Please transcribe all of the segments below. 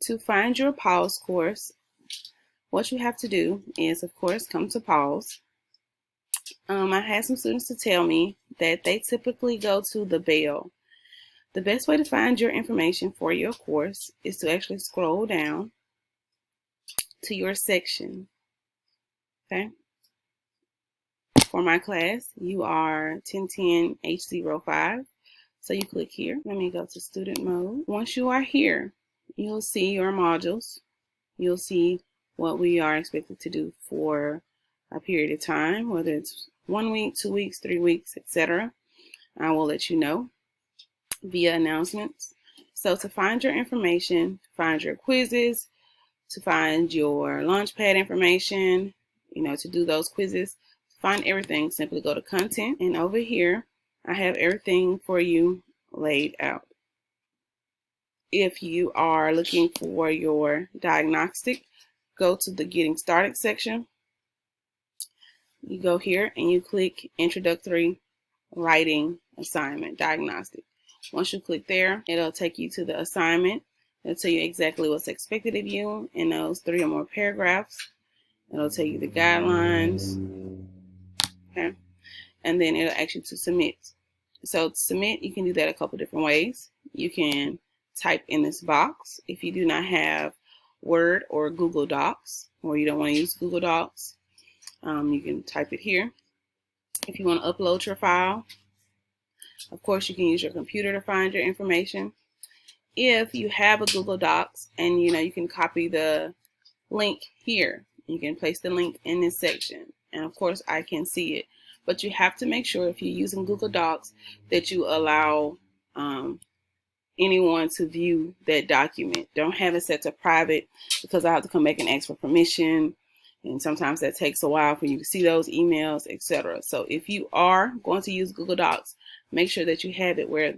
To find your PAWS course, what you have to do is, of course, come to PAWS. I had some students to tell me that they typically go to the bell. The best way to find your information for your course is to actually scroll down to your section. Okay. For my class, you are 1010-H05. So you click here. Let me go to student mode. Once you are here, you'll see your modules. You'll see what we are expected to do for a period of time, whether it's 1 week, 2 weeks, 3 weeks, etc. I will let you know via announcements. So to find your information, find your quizzes, to find your Launchpad information, to do those quizzes, find everything, simply go to content, and over here I have everything for you laid out. If you are looking for your diagnostic, go to the Getting Started section. You go here and you click Introductory Writing Assignment Diagnostic. Once you click there, it'll take you to the assignment. It'll tell you exactly what's expected of you in those 3 or more paragraphs. It'll tell you the guidelines. Okay. And then it'll ask you to submit. So to submit, you can do that a couple different ways. You can type in this box. If you do not have Word or Google Docs, or you don't want to use Google Docs, you can type it here. If you want to upload your file, of course, you can use your computer to find your information. If you have a Google Docs and you can copy the link here, you can place the link in this section. And of course, I can see it. But you have to make sure if you're using Google Docs that you allow anyone to view that document. Don't have it set to private, because I have to come back and ask for permission. And sometimes that takes a while for you to see those emails, etc. So if you are going to use Google Docs, make sure that you have it where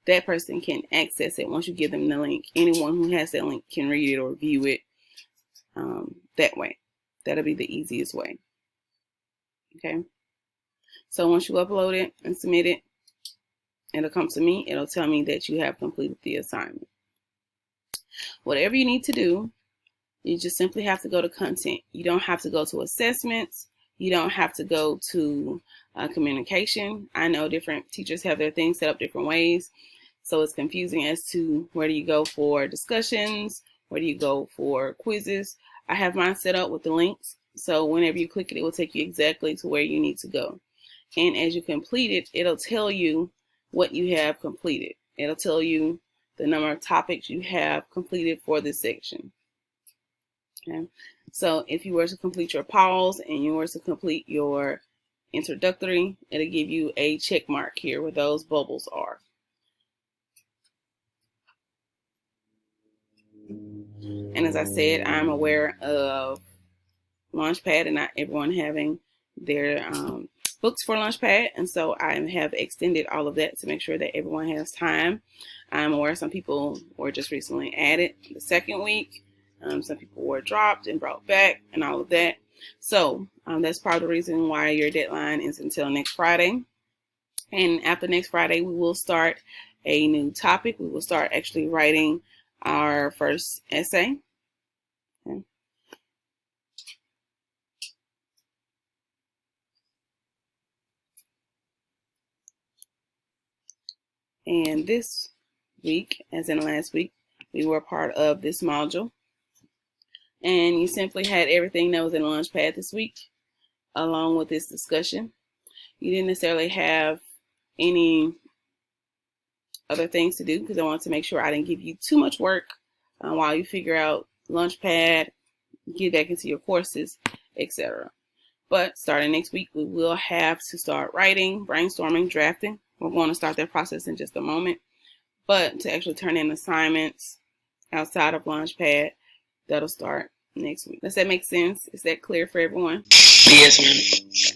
that person can access it once you give them the link. Anyone who has that link can read it or view it that way. That'll be the easiest way. Okay. So once you upload it and submit it, it'll come to me. It'll tell me that you have completed the assignment. Whatever you need to do, you just simply have to go to content. You don't have to go to assessments. You don't have to go to communication. I know different teachers have their things set up different ways, so it's confusing as to where do you go for discussions, where do you go for quizzes. I have mine set up with the links, so whenever you click it, it will take you exactly to where you need to go. And as you complete it, it'll tell you what you have completed. It'll tell you the number of topics you have completed for this section. Okay. So if you were to complete your PAWS and you were to complete your introductory, it'll give you a check mark here where those bubbles are. And as I said, I'm aware of Launchpad and not everyone having their books for Launchpad, and so I have extended all of that to make sure that everyone has time. I'm aware some people were just recently added the second week. Some people were dropped and brought back and all of that. So that's part of the reason why your deadline is until next Friday. And after next Friday, we will start a new topic. We will start actually writing our first essay. Okay. And this week, as in last week, we were part of this module. And you simply had everything that was in Launchpad this week, along with this discussion. You didn't necessarily have any other things to do, because I wanted to make sure I didn't give you too much work while you figure out Launchpad, get back into your courses, etc. But starting next week, we will have to start writing, brainstorming, drafting. We're going to start that process in just a moment. But to actually turn in assignments outside of Launchpad, that'll start next week. Does that make sense? Is that clear for everyone? Yes, ma'am.